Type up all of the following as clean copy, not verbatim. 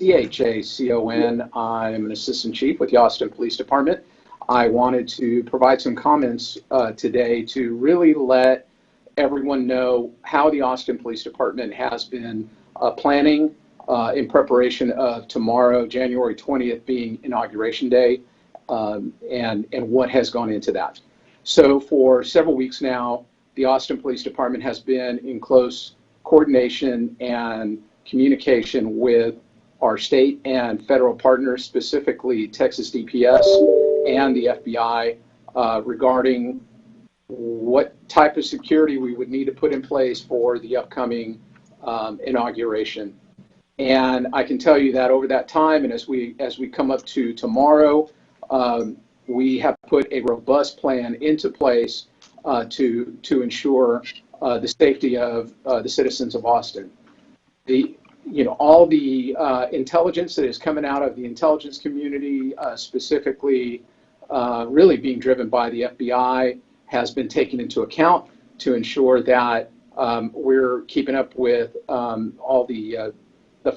Chacon. I'm an assistant chief with the Austin Police Department. I wanted to provide some comments today to really let everyone know how the Austin Police Department has been planning in preparation of tomorrow, January 20th, being Inauguration Day, and what has gone into that. So for several weeks now, the Austin Police Department has been in close coordination and communication with our state and federal partners, specifically Texas DPS and the FBI, regarding what type of security we would need to put in place for the upcoming inauguration. And I can tell you that over that time, and as we come up to tomorrow, we have put a robust plan into place to ensure the safety of the citizens of Austin. All the intelligence that is coming out of the intelligence community, specifically really being driven by the FBI, has been taken into account to ensure that we're keeping up with all the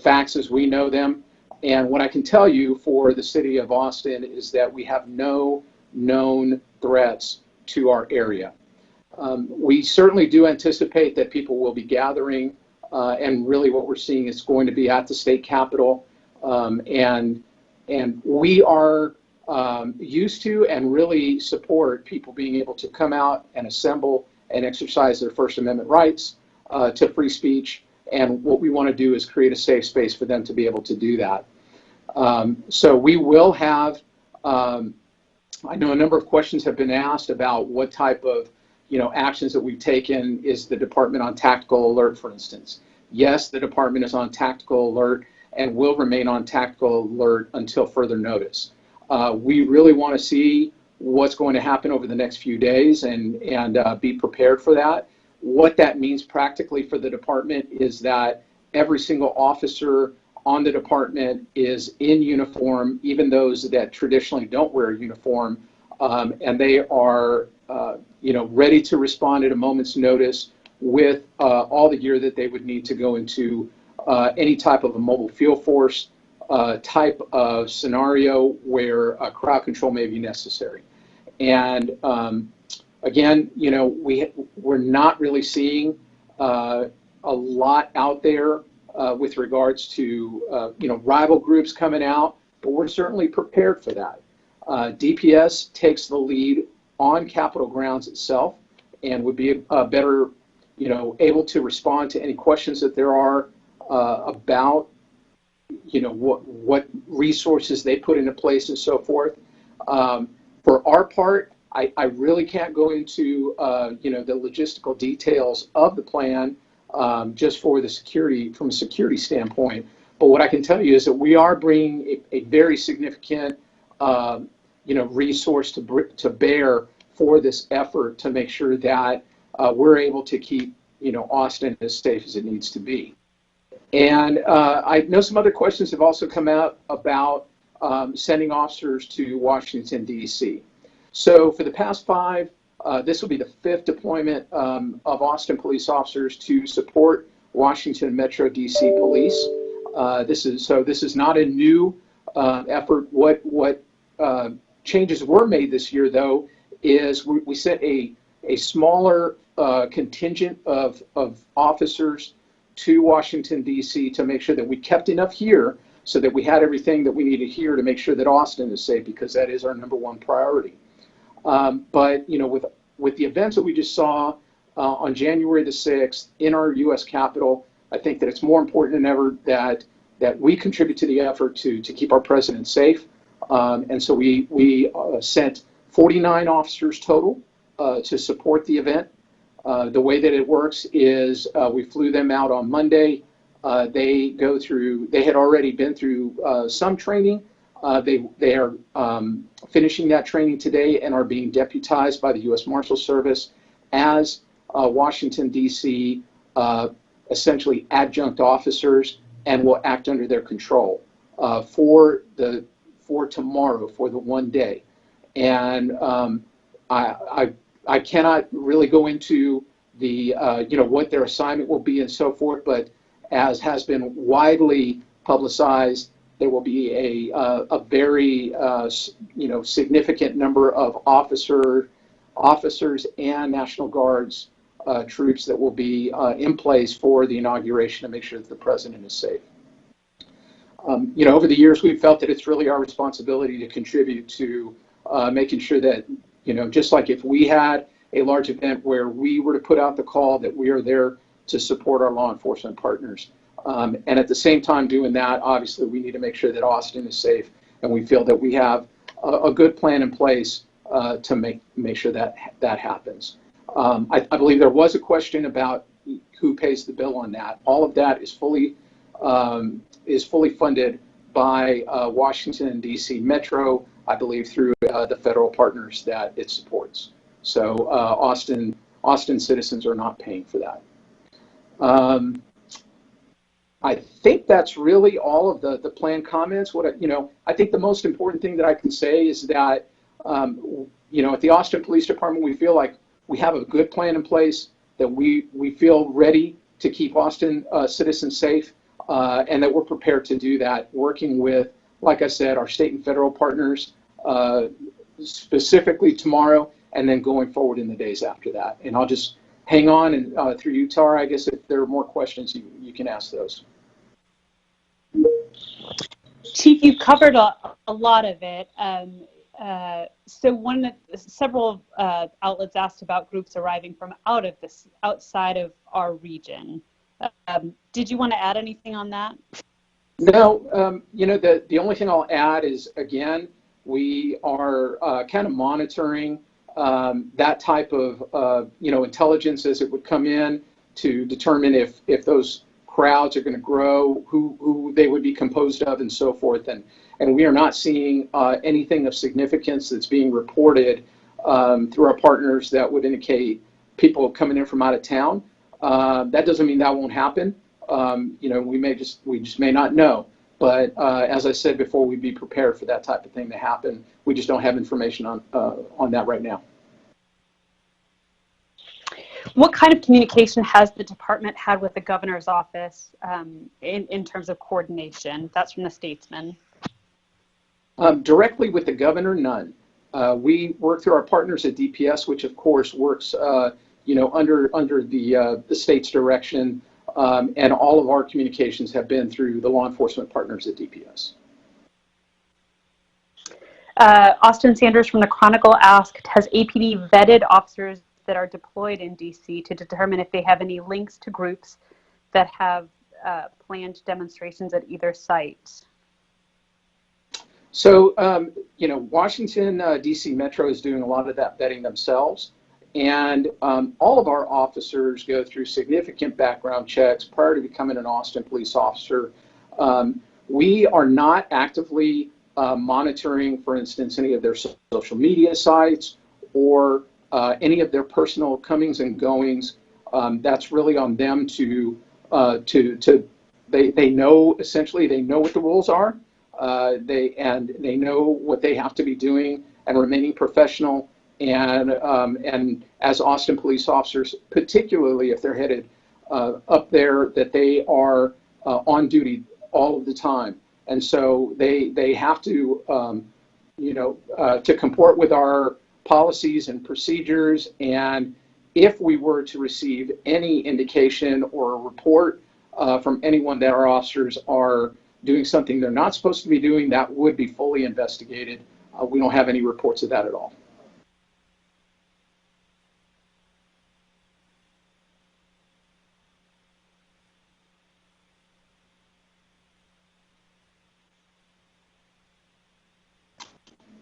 facts as we know them. And what I can tell you for the city of Austin is that we have no known threats to our area. We certainly do anticipate that people will be gathering, and really what we're seeing is going to be at the state capitol. And we are used to and really support people being able to come out and assemble and exercise their First Amendment rights to free speech. And what we want to do is create a safe space for them to be able to do that. So we will have, I know a number of questions have been asked about what type of actions that we've taken. Is the department on tactical alert, for instance? Yes, the department is on tactical alert and will remain on tactical alert until further notice. We really want to see what's going to happen over the next few days and be prepared for that. What that means practically for the department is that every single officer on the department is in uniform, even those that traditionally don't wear a uniform, and they are ready to respond at a moment's notice with all the gear that they would need to go into any type of a mobile field force type of scenario where crowd control may be necessary. And again, we're not really seeing a lot out there with regards to rival groups coming out, but we're certainly prepared for that. DPS takes the lead on Capitol grounds itself and would be better, able to respond to any questions that there are about, what resources they put into place and so forth. For our part, I really can't go into, the logistical details of the plan just for the security, from a security standpoint. But what I can tell you is that we are bringing a very significant resource to bear for this effort to make sure that we're able to keep Austin as safe as it needs to be. And I know some other questions have also come out about sending officers to Washington, D.C. So for the past 5, this will be the 5th deployment of Austin police officers to support Washington Metro D.C. Police. This is not a new effort. What changes were made this year, though, is we sent a smaller contingent of officers to Washington, D.C. to make sure that we kept enough here so that we had everything that we needed here to make sure that Austin is safe, because that is our #1 priority. But with the events that we just saw on January the 6th in our U.S. Capitol, I think that it's more important than ever that we contribute to the effort to keep our president safe. And so we sent 49 officers total to support the event. The way that it works is we flew them out on Monday. They had already been through some training. They are finishing that training today and are being deputized by the U.S. Marshal Service as Washington, D.C. Essentially adjunct officers, and will act under their control for tomorrow, for the one day. And I cannot really go into the what their assignment will be and so forth, but as has been widely publicized, There will be a very significant number of officers and National Guards troops that will be in place for the inauguration to make sure that the president is safe. Over the years, we've felt that it's really our responsibility to contribute to making sure that, just like if we had a large event where we were to put out the call, that we are there to support our law enforcement partners. And at the same time doing that, obviously, we need to make sure that Austin is safe, and we feel that we have a good plan in place to make sure that that happens. I believe there was a question about who pays the bill on that. All of that is fully funded by Washington, D.C. Metro, I believe, through the federal partners that it supports. So Austin citizens are not paying for that. I think that's really all of the planned comments. I think the most important thing that I can say is that, at the Austin Police Department, we feel like we have a good plan in place, that we feel ready to keep Austin citizens safe, and that we're prepared to do that, working with, like I said, our state and federal partners, specifically tomorrow, and then going forward in the days after that. And I'll just hang on, and through you, Tara, I guess if there are more questions, you can ask those. Chief, you covered a lot of it. So several outlets asked about groups arriving from outside of our region. Did you want to add anything on that? No, the only thing I'll add is, again, we are kind of monitoring that type of intelligence as it would come in to determine if those crowds are going to grow, who they would be composed of, and so forth. And we are not seeing anything of significance that's being reported through our partners that would indicate people coming in from out of town. That doesn't mean that won't happen. We just may not know. But as I said before, we'd be prepared for that type of thing to happen. We just don't have information on that right now. What kind of communication has the department had with the governor's office in terms of coordination? That's from the Statesman. Directly with the governor, none. We work through our partners at DPS, which of course works, under the state's direction, and all of our communications have been through the law enforcement partners at DPS. Austin Sanders from the Chronicle asked, has APD vetted officers that are deployed in DC to determine if they have any links to groups that have planned demonstrations at either site? So, Washington, D.C. Metro is doing a lot of that vetting themselves. And all of our officers go through significant background checks prior to becoming an Austin police officer. We are not actively monitoring, for instance, any of their social media sites or any of their personal comings and goings. That's really on them they know, essentially, they know what the rules are. They know what they have to be doing and remaining professional. And as Austin police officers, particularly if they're headed up there, that they are on duty all of the time. And so they have to, to comport with our policies and procedures. And if we were to receive any indication or a report from anyone that our officers are doing something they're not supposed to be doing, that would be fully investigated. We don't have any reports of that at all.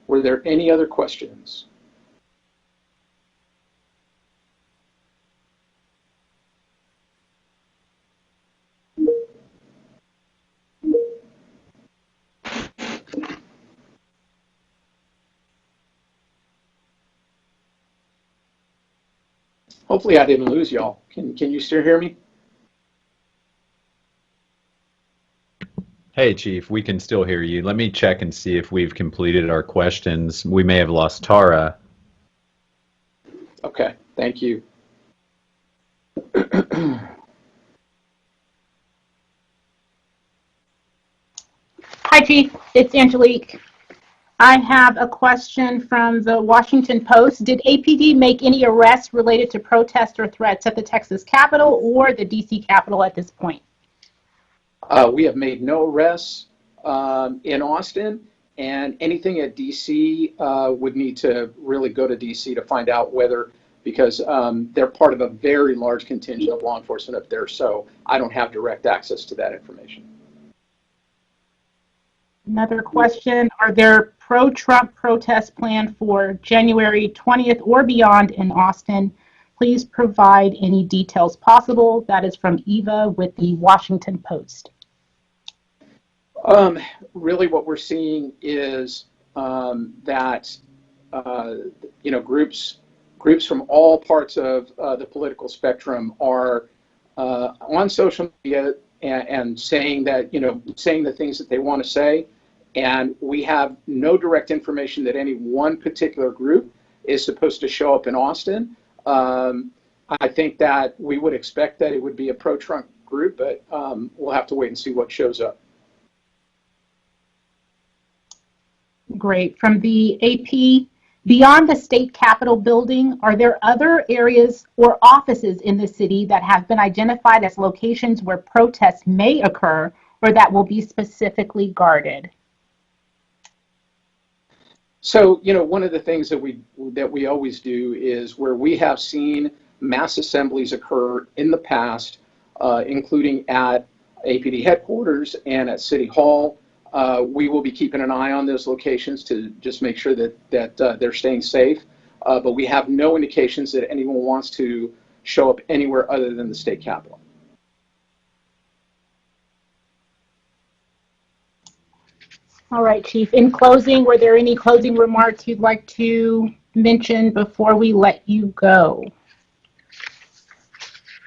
Were there any other questions? Hopefully I didn't lose y'all. Can you still hear me? Hey, Chief, we can still hear you. Let me check and see if we've completed our questions. We may have lost Tara. Okay, thank you. Hi, Chief. It's Angelique. I have a question from the Washington Post. Did APD make any arrests related to protests or threats at the Texas Capitol or the DC Capitol at this point? We have made no arrests in Austin, and anything at DC would need to really go to DC to find out whether, because they're part of a very large contingent of law enforcement up there, so I don't have direct access to that information. Another question, are there pro-Trump protests planned for January 20th or beyond in Austin? Please provide any details possible. That is from Eva with the Washington Post. Really what we're seeing is that groups from all parts of the political spectrum are on social media and saying the things that they want to say, and we have no direct information that any one particular group is supposed to show up in Austin. I think that we would expect that it would be a pro-Trump group, but we'll have to wait and see what shows up. Great. From the AP, beyond the state capitol building, are there other areas or offices in the city that have been identified as locations where protests may occur or that will be specifically guarded? So, one of the things that we always do is where we have seen mass assemblies occur in the past, including at APD headquarters and at City Hall. We will be keeping an eye on those locations to just make sure that they're staying safe. But we have no indications that anyone wants to show up anywhere other than the state capitol. All right, Chief. In closing, were there any closing remarks you'd like to mention before we let you go?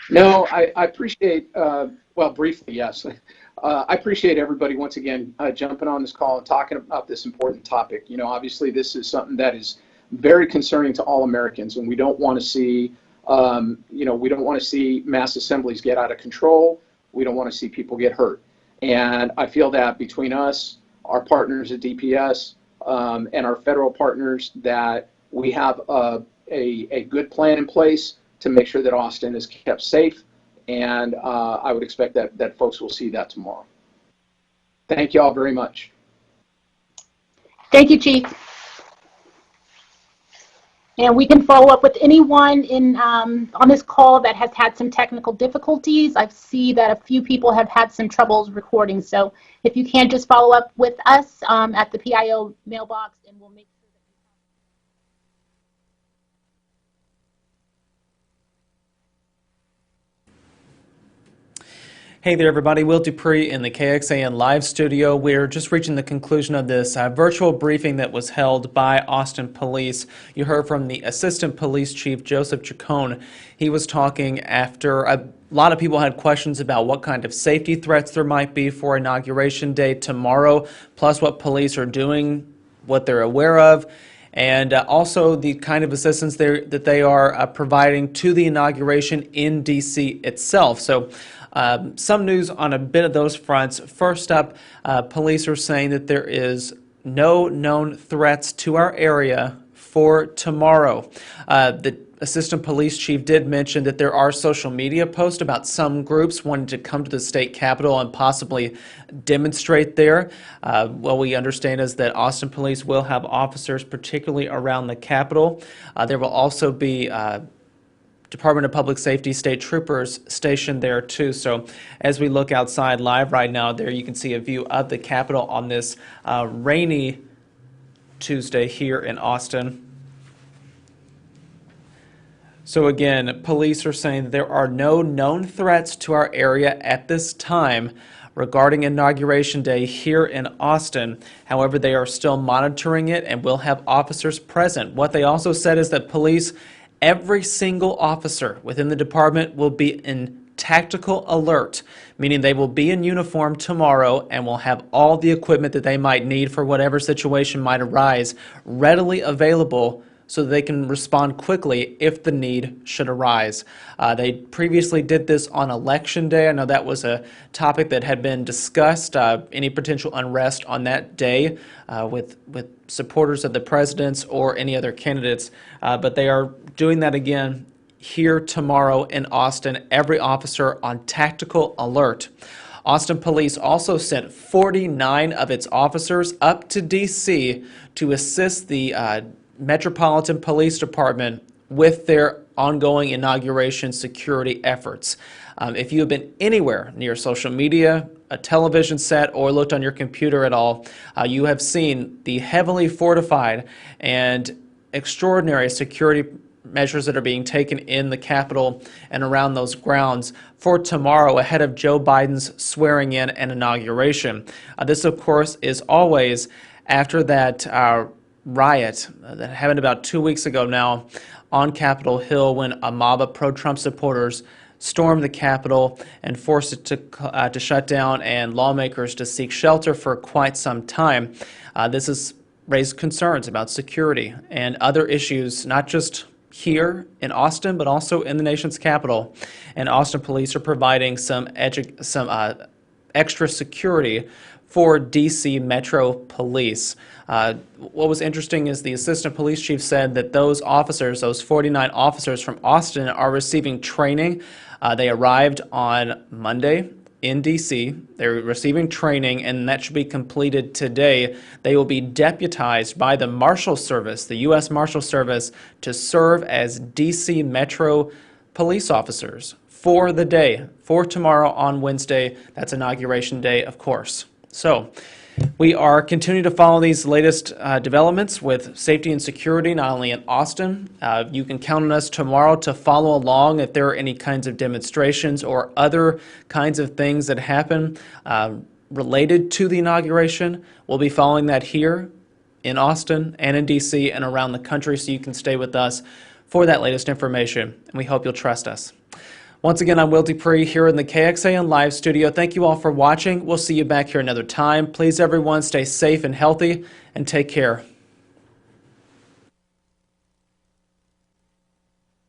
No, I appreciate, well, briefly, yes. I appreciate everybody once again jumping on this call and talking about this important topic. Obviously this is something that is very concerning to all Americans, and we don't want to see, we don't want to see mass assemblies get out of control. We don't want to see people get hurt. And I feel that between us, our partners at DPS, and our federal partners, that we have a good plan in place to make sure that Austin is kept safe. And I would expect that folks will see that tomorrow. Thank you all very much. Thank you, Chief. And we can follow up with anyone on this call that has had some technical difficulties. I see that a few people have had some troubles recording. So if you can just follow up with us at the PIO mailbox, and we'll make sure that Hey there, everybody. Will Dupree in the KXAN live studio. We're just reaching the conclusion of this virtual briefing that was held by Austin Police. You heard from the Assistant Police Chief Joseph Chacon. He was talking after a lot of people had questions about what kind of safety threats there might be for Inauguration Day tomorrow, plus what police are doing, what they're aware of, and also the kind of assistance that they are providing to the inauguration in D.C. itself. So some news on a bit of those fronts. First up, police are saying that there is no known threats to our area for tomorrow. The Assistant Police Chief did mention that there are social media posts about some groups wanting to come to the state capitol and possibly demonstrate there. What we understand is that Austin Police will have officers, particularly around the capitol. There will also be Department of Public Safety state troopers stationed there too. So as we look outside live right now, there you can see a view of the Capitol on this rainy Tuesday here in Austin. So again, police are saying there are no known threats to our area at this time regarding Inauguration Day here in Austin. However, they are still monitoring it and will have officers present. What they also said is that police, every single officer within the department will be in tactical alert, meaning they will be in uniform tomorrow and will have all the equipment that they might need for whatever situation might arise readily available so they can respond quickly if the need should arise. They previously did this on Election Day. I know that was a topic that had been discussed, any potential unrest on that day with supporters of the presidents or any other candidates. But they are doing that again here tomorrow in Austin, every officer on tactical alert. Austin Police also sent 49 of its officers up to D.C. to assist the Metropolitan Police Department with their ongoing inauguration security efforts. If you have been anywhere near social media, a television set, or looked on your computer at all, you have seen the heavily fortified and extraordinary security measures that are being taken in the Capitol and around those grounds for tomorrow ahead of Joe Biden's swearing in and inauguration. This, of course, is always after that riot that happened about 2 weeks ago now on Capitol Hill when a mob of pro-Trump supporters stormed the Capitol and forced it to shut down and lawmakers to seek shelter for quite some time. This has raised concerns about security and other issues, not just here in Austin, but also in the nation's capital. And Austin police are providing some extra security for D.C. Metro Police. What was interesting is the assistant police chief said that those officers, those 49 officers from Austin, are receiving training. They arrived on Monday in D.C. They're receiving training, and that should be completed today. They will be deputized by the Marshal Service, the U.S. Marshal Service, to serve as D.C. Metro police officers for the day, for tomorrow on Wednesday. That's Inauguration Day, of course. So we are continuing to follow these latest developments with safety and security, not only in Austin. You can count on us tomorrow to follow along if there are any kinds of demonstrations or other kinds of things that happen related to the inauguration. We'll be following that here in Austin and in D.C. and around the country, so you can stay with us for that latest information. And we hope you'll trust us. Once again, I'm Will Dupree here in the KXAN Live studio. Thank you all for watching. We'll see you back here another time. Please, everyone, stay safe and healthy, and take care.